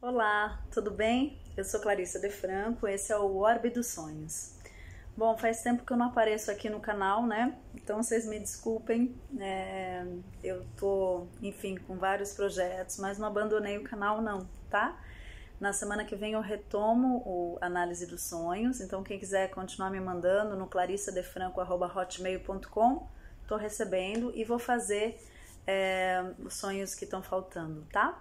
Olá, tudo bem? Eu sou Clarissa De Franco, esse é o Orbe dos Sonhos. Bom, faz tempo que eu não apareço aqui no canal, né? Então vocês me desculpem, eu tô, enfim, com vários projetos, mas não abandonei o canal não, tá? Na semana que vem eu retomo o Análise dos Sonhos, então quem quiser continuar me mandando no clarissadefranco@hotmail.com, tô recebendo e vou fazer os sonhos que estão faltando, tá?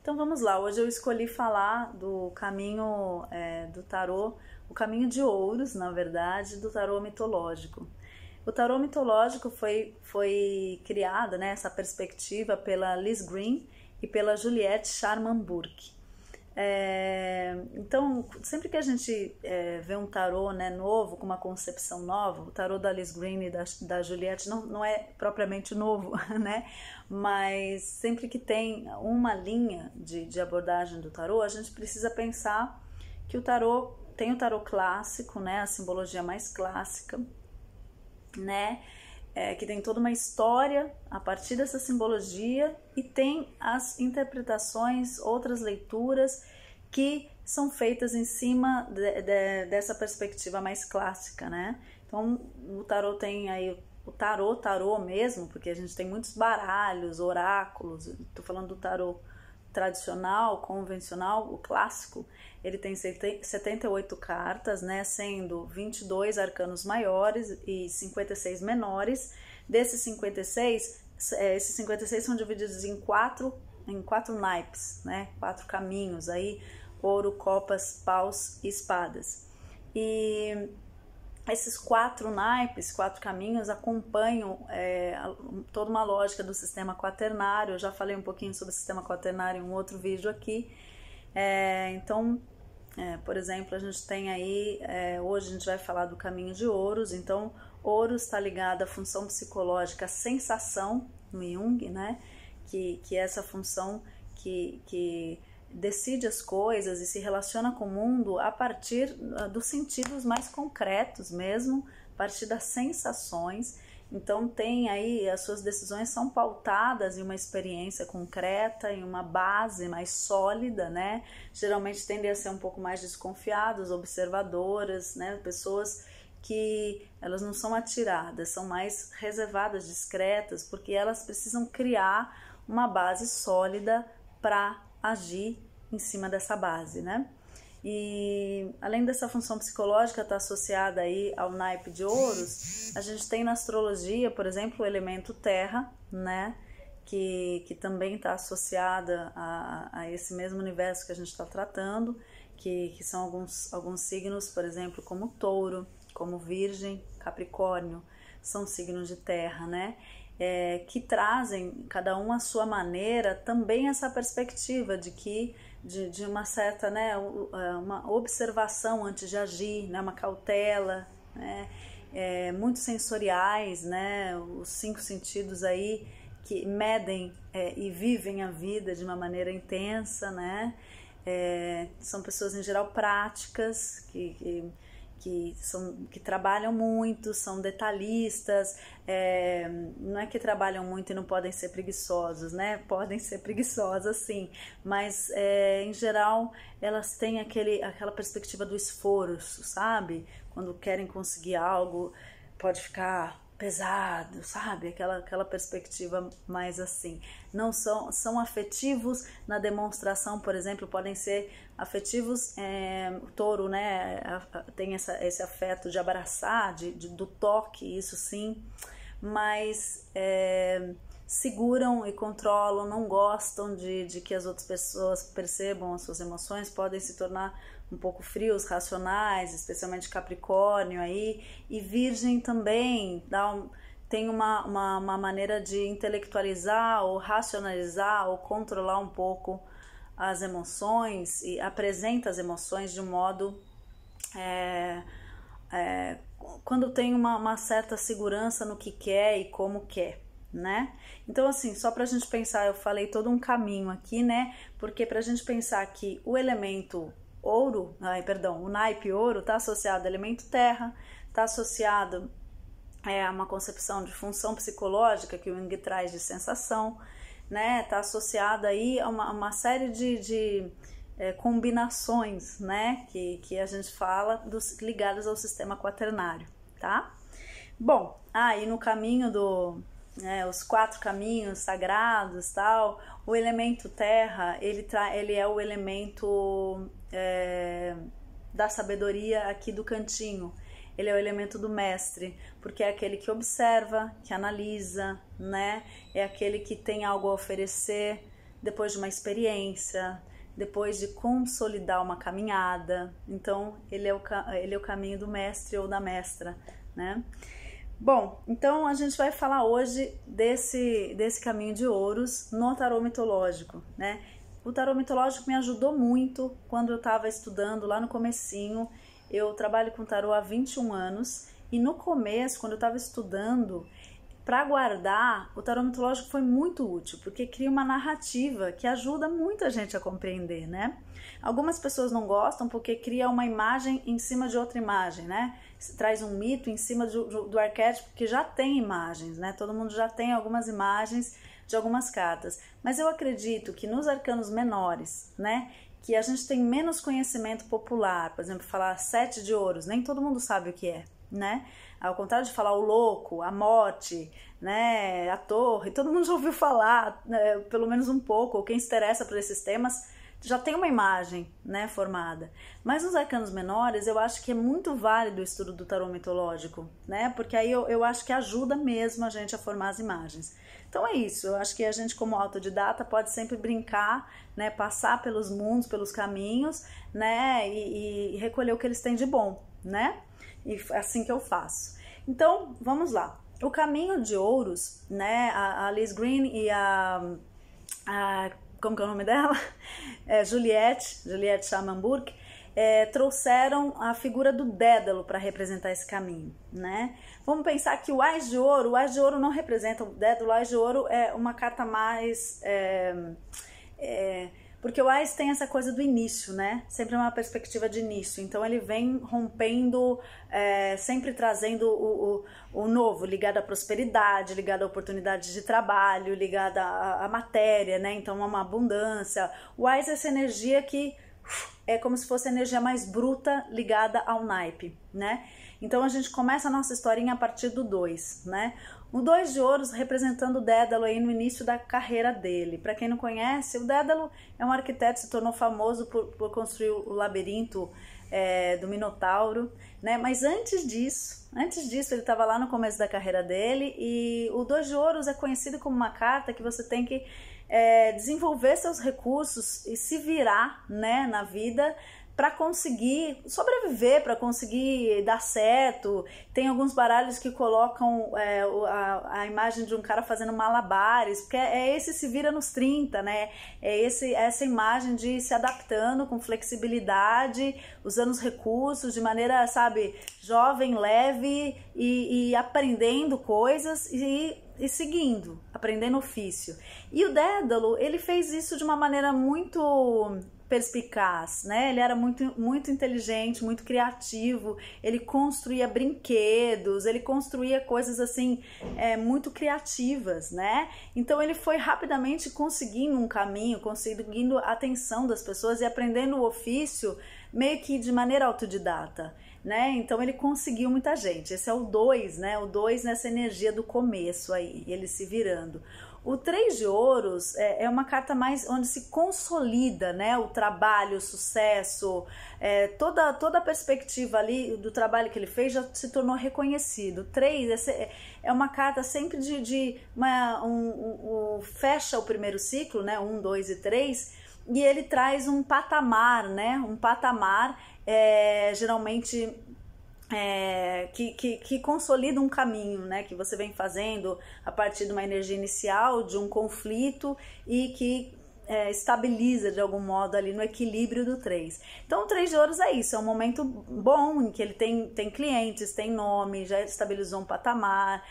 Então vamos lá, hoje eu escolhi falar do caminho do tarô, o caminho de ouros, na verdade, do tarô mitológico. O tarô mitológico foi criado, né, essa perspectiva pela Liz Green e pela Juliette Sharman Burke. Então, sempre que a gente vê um tarô, né, novo, com uma concepção nova, o tarô da Liz Green e da Juliette não é propriamente novo, né? Mas sempre que tem uma linha de abordagem do tarô, a gente precisa pensar que o tarô tem o tarô clássico, né, a simbologia mais clássica, né? Que tem toda uma história a partir dessa simbologia e tem as interpretações, outras leituras que são feitas em cima dessa perspectiva mais clássica, né? Então o tarô tem aí o tarô mesmo, porque a gente tem muitos baralhos, oráculos. Estou falando do tarô tradicional, convencional, o clássico. Ele tem 78 cartas, né, sendo 22 arcanos maiores e 56 menores. Desses 56, esses 56 são divididos em quatro naipes, né, 4 caminhos aí: ouro, copas, paus e espadas. E esses 4 naipes, 4 caminhos, acompanham toda uma lógica do sistema quaternário. Eu já falei um pouquinho sobre o sistema quaternário em um outro vídeo aqui. Então, por exemplo, a gente tem aí, hoje a gente vai falar do caminho de ouros. Então, ouros está ligado à função psicológica, à sensação no Jung, né? Que é essa função que decide as coisas e se relaciona com o mundo a partir dos sentidos mais concretos mesmo, a partir das sensações. Então tem aí, as suas decisões são pautadas em uma experiência concreta, em uma base mais sólida, né? Geralmente tendem a ser um pouco mais desconfiados, observadoras, né? Pessoas que elas não são atiradas, são mais reservadas, discretas, porque elas precisam criar uma base sólida para agir em cima dessa base, né? E além dessa função psicológica estar associada aí ao naipe de ouros, a gente tem na astrologia, por exemplo, o elemento terra, né? Que também está associada a esse mesmo universo que a gente está tratando, que são alguns signos, por exemplo, como touro, como virgem, capricórnio, são signos de terra, né? Que trazem, cada um à sua maneira, também essa perspectiva de uma certa, né, uma observação antes de agir, né, uma cautela, né, muito sensoriais, né, os 5 sentidos aí que medem e vivem a vida de uma maneira intensa, né, são pessoas em geral práticas, que trabalham muito, são detalhistas, não é que trabalham muito e não podem ser preguiçosos, né? Podem ser preguiçosas, sim, mas em geral elas têm aquela perspectiva do esforço, sabe? Quando querem conseguir algo, pode ficar pesado, sabe? Aquela perspectiva mais assim. Não são afetivos na demonstração, por exemplo, podem ser afetivos, o touro, né? Tem esse afeto de abraçar, do toque, isso sim, mas seguram e controlam, não gostam de que as outras pessoas percebam as suas emoções, podem se tornar um pouco frios, racionais, especialmente Capricórnio aí, e Virgem também tem uma maneira de intelectualizar ou racionalizar ou controlar um pouco as emoções e apresenta as emoções de um modo quando tem uma certa segurança no que quer e como quer, né? Então, assim, só pra gente pensar, eu falei todo um caminho aqui, né? Porque pra gente pensar que o elemento ouro, o naipe ouro está associado ao elemento terra, está associado a uma concepção de função psicológica que o Jung traz de sensação, né? Tá associado aí a uma série de combinações, né? Que a gente fala ligadas ao sistema quaternário, tá? Bom, aí no caminho os 4 caminhos sagrados, tal, o elemento terra, ele é o elemento da sabedoria aqui do cantinho. Ele é o elemento do mestre, porque é aquele que observa, que analisa, né? É aquele que tem algo a oferecer depois de uma experiência, depois de consolidar uma caminhada. Então, ele é o caminho do mestre ou da mestra, né? Bom, então a gente vai falar hoje desse caminho de ouros no tarô mitológico, né? O tarô mitológico me ajudou muito quando eu estava estudando lá no comecinho. Eu trabalho com tarô há 21 anos e no começo, quando eu estava estudando, para guardar, o tarô mitológico foi muito útil, porque cria uma narrativa que ajuda muita gente a compreender, né? Algumas pessoas não gostam porque cria uma imagem em cima de outra imagem, né? Traz um mito em cima do arquétipo que já tem imagens, né? Todo mundo já tem algumas imagens de algumas cartas. Mas eu acredito que nos arcanos menores, né? Que a gente tem menos conhecimento popular, por exemplo, falar 7 de ouros, nem todo mundo sabe o que é, né? Ao contrário de falar o louco, a morte, né, a torre, todo mundo já ouviu falar, né, pelo menos um pouco, ou quem se interessa por esses temas já tem uma imagem, né, formada. Mas nos arcanos menores eu acho que é muito válido o estudo do tarô mitológico, né, porque aí eu acho que ajuda mesmo a gente a formar as imagens. Então é isso, eu acho que a gente como autodidata pode sempre brincar, né, passar pelos mundos, pelos caminhos, né, e recolher o que eles têm de bom, né, e é assim que eu faço. Então, vamos lá. O caminho de ouros, né, a Liz Green e como que é o nome dela? Juliette Schammenburg, trouxeram a figura do Dédalo para representar esse caminho, né? Vamos pensar que o Ás de Ouro não representa o Dédalo, o Ás de Ouro é uma carta mais... porque o Ás tem essa coisa do início, né? Sempre uma perspectiva de início. Então ele vem rompendo, sempre trazendo o novo, ligado à prosperidade, ligado à oportunidade de trabalho, ligado à matéria, né? Então uma abundância. O Ás é essa energia que é como se fosse a energia mais bruta ligada ao naipe, né? Então a gente começa a nossa historinha a partir do 2, né? O 2 de ouros representando o Dédalo aí no início da carreira dele. Para quem não conhece, o Dédalo é um arquiteto, se tornou famoso por construir o labirinto do Minotauro, né? Mas antes disso ele estava lá no começo da carreira dele, e o 2 de ouros é conhecido como uma carta que você tem que desenvolver seus recursos e se virar, né, na vida, para conseguir sobreviver, para conseguir dar certo. Tem alguns baralhos que colocam a imagem de um cara fazendo malabares, porque esse se vira nos 30, né? Essa imagem de se adaptando com flexibilidade, usando os recursos de maneira, sabe, jovem, leve e aprendendo coisas e seguindo, aprendendo ofício. E o Dédalo, ele fez isso de uma maneira muito perspicaz, né? Ele era muito inteligente, muito criativo, ele construía brinquedos, ele construía coisas assim, muito criativas, né? Então ele foi rapidamente conseguindo um caminho, conseguindo a atenção das pessoas e aprendendo o ofício meio que de maneira autodidata, né? Então ele conseguiu muita gente. Esse é o 2, né? O 2 nessa energia do começo aí, ele se virando. O 3 de ouros é uma carta mais onde se consolida, né, o trabalho, o sucesso, toda a perspectiva ali do trabalho que ele fez já se tornou reconhecido. O 3 é uma carta sempre fecha o primeiro ciclo, né, 1, 2 e 3, e ele traz um patamar, né, geralmente... que consolida um caminho, né, que você vem fazendo a partir de uma energia inicial, de um conflito, e que estabiliza de algum modo ali no equilíbrio do 3. Então o 3 de ouros é isso, é um momento bom em que ele tem clientes, tem nome, já estabilizou um patamar,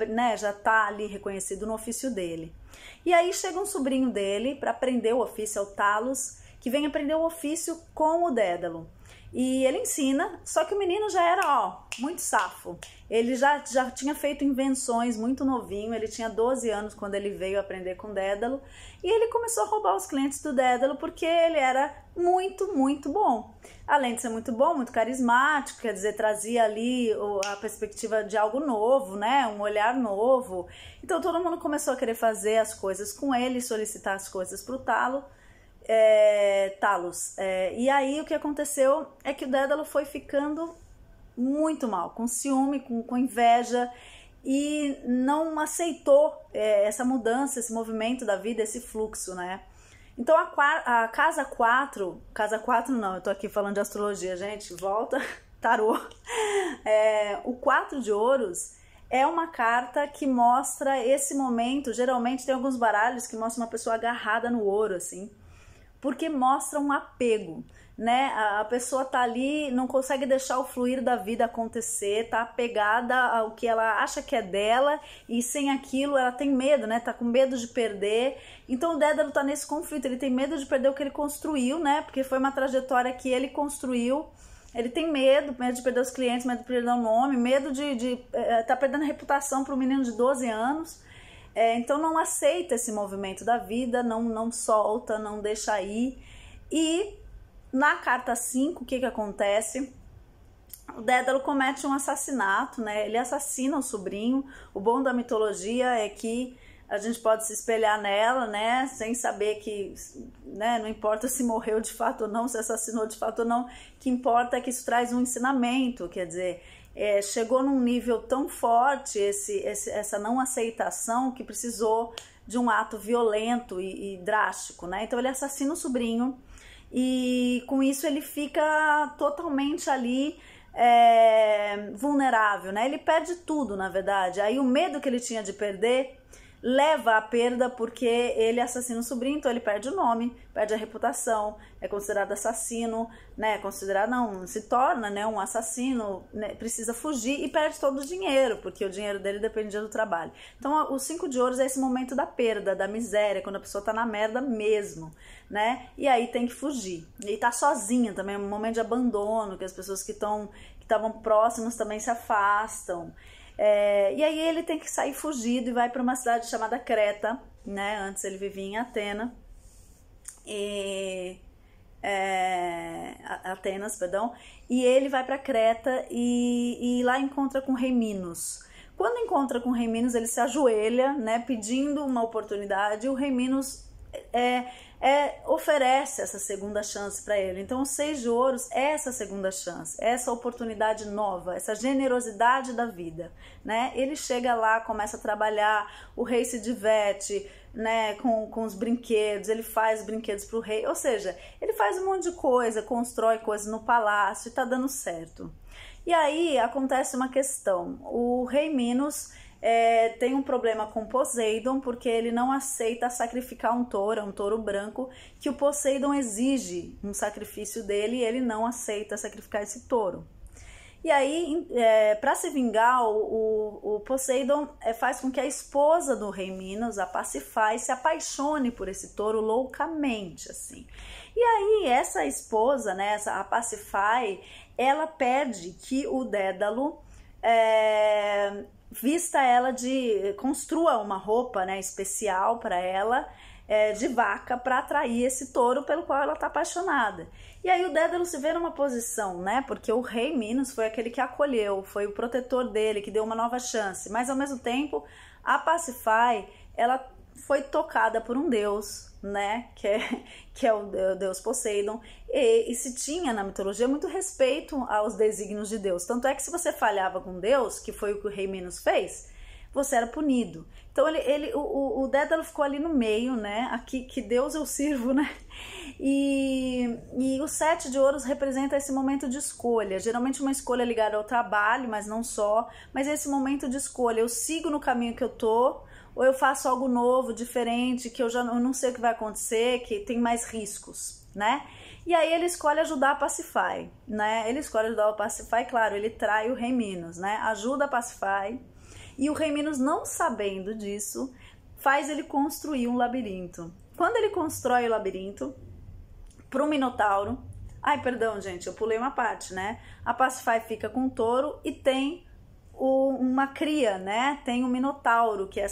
né, já está ali reconhecido no ofício dele. E aí chega um sobrinho dele para aprender o ofício, é o Talos, que vem aprender o ofício com o Dédalo. E ele ensina, só que o menino já era, ó, muito safo. Ele já tinha feito invenções muito novinho, ele tinha 12 anos quando ele veio aprender com Dédalo, e ele começou a roubar os clientes do Dédalo porque ele era muito, muito bom. Além de ser muito bom, muito carismático, quer dizer, trazia ali a perspectiva de algo novo, né, um olhar novo. Então todo mundo começou a querer fazer as coisas com ele, solicitar as coisas pro Talos. E aí o que aconteceu é que o Dédalo foi ficando muito mal, com ciúme, com inveja, e não aceitou essa mudança, esse movimento da vida, esse fluxo, né? Então a casa 4 não, eu tô aqui falando de astrologia, gente, volta, tarô. O 4 de ouros é uma carta que mostra esse momento. Geralmente tem alguns baralhos que mostram uma pessoa agarrada no ouro, assim, porque mostra um apego, né? A pessoa tá ali, não consegue deixar o fluir da vida acontecer, tá apegada ao que ela acha que é dela, e sem aquilo ela tem medo, né? Tá com medo de perder. Então o Dédalo tá nesse conflito, ele tem medo de perder o que ele construiu, né? Porque foi uma trajetória que ele construiu. Ele tem medo de perder os clientes, medo de perder o nome, medo de tá perdendo a reputação para um menino de 12 anos. Então não aceita esse movimento da vida, não solta, não deixa ir. E na carta 5, o que acontece? O Dédalo comete um assassinato, né? Ele assassina o sobrinho. O bom da mitologia é que a gente pode se espelhar nela, né? Sem saber que, né? Não importa se morreu de fato ou não, se assassinou de fato ou não. O que importa é que isso traz um ensinamento, quer dizer, chegou num nível tão forte essa não aceitação que precisou de um ato violento e drástico, né? Então ele assassina o sobrinho e com isso ele fica totalmente ali vulnerável, né? Ele perde tudo, na verdade. Aí o medo que ele tinha de perder leva à perda, porque ele assassina o sobrinho, então ele perde o nome, perde a reputação, é considerado assassino, né? Se torna, né, um assassino, né? Precisa fugir e perde todo o dinheiro, porque o dinheiro dele dependia do trabalho. Então o 5 de ouros é esse momento da perda, da miséria, quando a pessoa tá na merda mesmo, né? E aí tem que fugir. E tá sozinha também, é um momento de abandono, que as pessoas que estavam próximas também se afastam. E aí ele tem que sair fugido e vai para uma cidade chamada Creta, né? Antes ele vivia em Atenas, perdão. E ele vai para Creta e lá encontra com o rei Minos. Quando encontra com o rei Minos, ele se ajoelha, né? Pedindo uma oportunidade. E o rei Minos oferece essa segunda chance para ele. Então o 6 de ouros é essa segunda chance, essa oportunidade nova, essa generosidade da vida, né? Ele chega lá, começa a trabalhar, o rei se diverte, né, com os brinquedos, ele faz brinquedos para o rei, ou seja, ele faz um monte de coisa, constrói coisas no palácio e tá dando certo. E aí acontece uma questão, o rei Minos tem um problema com Poseidon, porque ele não aceita sacrificar um touro branco, que o Poseidon exige um sacrifício dele e ele não aceita sacrificar esse touro. E aí, para se vingar, o Poseidon faz com que a esposa do rei Minos, a Pasífae, se apaixone por esse touro loucamente, assim. E aí, essa esposa, né, a Pasífae, ela pede que o Dédalo construa uma roupa, né, especial para ela, de vaca, para atrair esse touro pelo qual ela está apaixonada. E aí o Dédalo se vê numa posição, né, porque o rei Minos foi aquele que acolheu, foi o protetor dele, que deu uma nova chance, mas ao mesmo tempo a Pasífae, ela foi tocada por um deus, né, que é o deus Poseidon, e se tinha na mitologia muito respeito aos desígnios de Deus, tanto é que se você falhava com Deus, que foi o que o rei Minos fez, você era punido. Então o Dédalo ficou ali no meio, né, aqui, que Deus eu sirvo, né, e o 7 de ouros representa esse momento de escolha, geralmente uma escolha ligada ao trabalho, mas não só, mas esse momento de escolha, eu sigo no caminho que eu tô, ou eu faço algo novo, diferente, que eu não sei o que vai acontecer, que tem mais riscos, né? E aí ele escolhe ajudar a Pasífae, né? Ele escolhe ajudar a Pasífae, claro, ele trai o rei Minos, né? Ajuda a Pasífae, e o rei Minos, não sabendo disso, faz ele construir um labirinto. Quando ele constrói o labirinto para o Minotauro, Ai, perdão, gente, eu pulei uma parte, né? A Pacify fica com o touro e tem uma cria, né? Tem o Minotauro, que é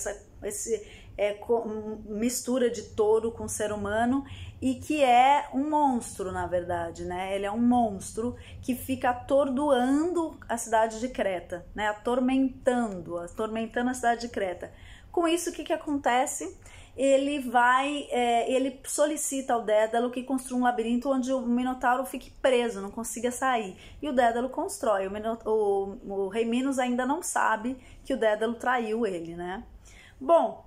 mistura de touro com ser humano e que é um monstro, na verdade, né? Ele é um monstro que fica atordoando a cidade de Creta, né? Atormentando a cidade de Creta. Com isso, o que acontece? Ele solicita ao Dédalo que construa um labirinto onde o Minotauro fique preso, não consiga sair. E o Dédalo constrói. O rei Minos ainda não sabe que o Dédalo traiu ele, né? Bom,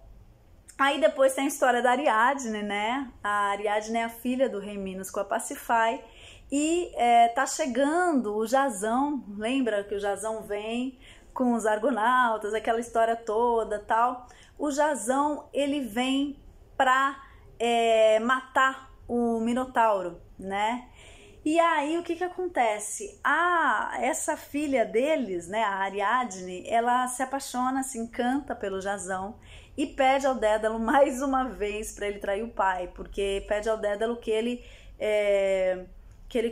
aí depois tem a história da Ariadne, né? A Ariadne é a filha do rei Minos com a Pacify. E tá chegando o Jasão, lembra que o Jasão vem com os argonautas, aquela história toda, tal. O Jasão, ele vem para matar o Minotauro, né? E aí, o que acontece? Essa filha deles, né, a Ariadne, ela se apaixona, se encanta pelo Jasão e pede ao Dédalo mais uma vez para ele trair o pai, porque pede ao Dédalo que ele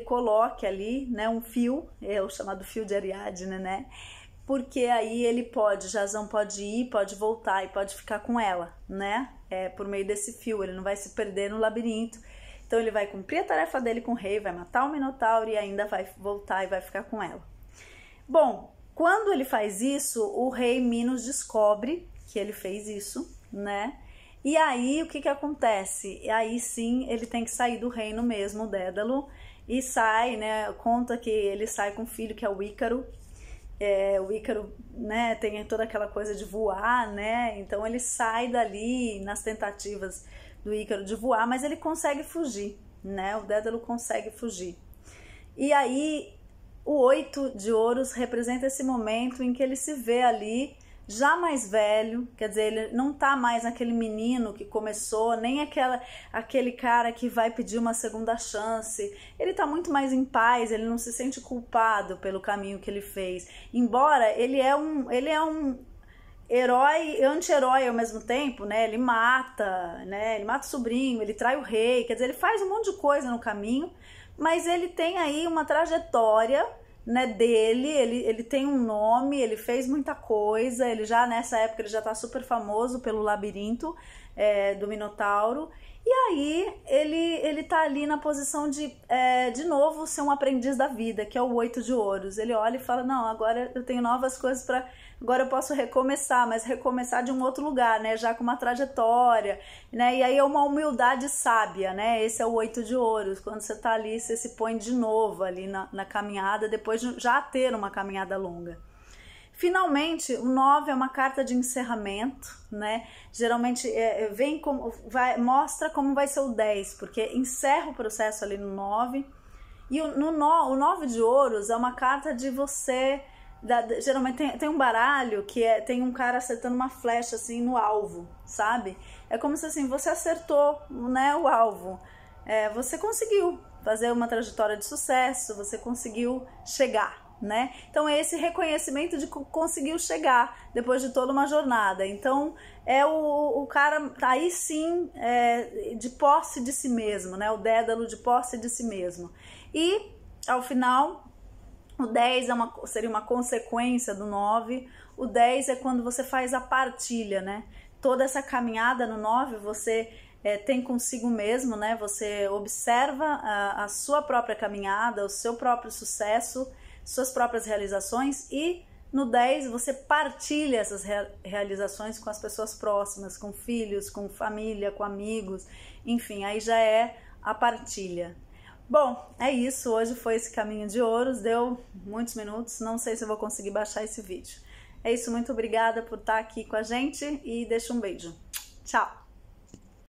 coloque ali, né, um fio, é o chamado fio de Ariadne, né? Porque aí Jasão pode ir, pode voltar e pode ficar com ela, né? Por meio desse fio, ele não vai se perder no labirinto. Então ele vai cumprir a tarefa dele com o rei, vai matar o Minotauro e ainda vai voltar e vai ficar com ela. Bom, quando ele faz isso, o rei Minos descobre que ele fez isso, né? E aí o que acontece? E aí sim ele tem que sair do reino mesmo, o Dédalo, e sai, né? Conta que ele sai com o filho que é o Ícaro. O Ícaro, né, tem toda aquela coisa de voar, né? Então ele sai dali nas tentativas do Ícaro de voar, mas ele consegue fugir, né? O Dédalo consegue fugir. E aí o 8 de ouros representa esse momento em que ele se vê ali já mais velho, quer dizer, ele não tá mais aquele menino que começou, nem aquele cara que vai pedir uma segunda chance. Ele tá muito mais em paz, ele não se sente culpado pelo caminho que ele fez. Embora ele é um herói e anti-herói ao mesmo tempo, né? Ele mata o sobrinho, ele trai o rei, quer dizer, ele faz um monte de coisa no caminho, mas ele tem aí uma trajetória, né, dele, ele tem um nome, ele fez muita coisa, ele já nessa época ele já tá super famoso pelo labirinto do Minotauro, e aí ele tá ali na posição de novo ser um aprendiz da vida, que é o 8 de ouros. Ele olha e fala, não, agora eu tenho novas coisas agora eu posso recomeçar, mas recomeçar de um outro lugar, né, já com uma trajetória, né, e aí é uma humildade sábia, né, esse é o 8 de ouros, quando você tá ali, você se põe de novo ali na caminhada, depois de já ter uma caminhada longa. Finalmente, o 9 é uma carta de encerramento, né, geralmente mostra como vai ser o 10, porque encerra o processo ali no 9, e o 9 de ouros é uma carta de você... geralmente tem um baralho que tem um cara acertando uma flecha assim no alvo, sabe? É como se assim, você acertou, né, o alvo, você conseguiu fazer uma trajetória de sucesso, você conseguiu chegar, né? Então é esse reconhecimento de que conseguiu chegar depois de toda uma jornada. Então é o cara aí sim de posse de si mesmo, né? O Dédalo de posse de si mesmo. E ao final o 10 seria uma consequência do 9. O 10 é quando você faz a partilha, né? Toda essa caminhada no 9 você tem consigo mesmo, né? Você observa a sua própria caminhada, o seu próprio sucesso, suas próprias realizações, e no 10 você partilha essas realizações com as pessoas próximas, com filhos, com família, com amigos, enfim, aí já é a partilha. Bom, é isso, hoje foi esse caminho de ouros, deu muitos minutos, não sei se eu vou conseguir baixar esse vídeo. É isso, muito obrigada por estar aqui com a gente e deixa um beijo. Tchau!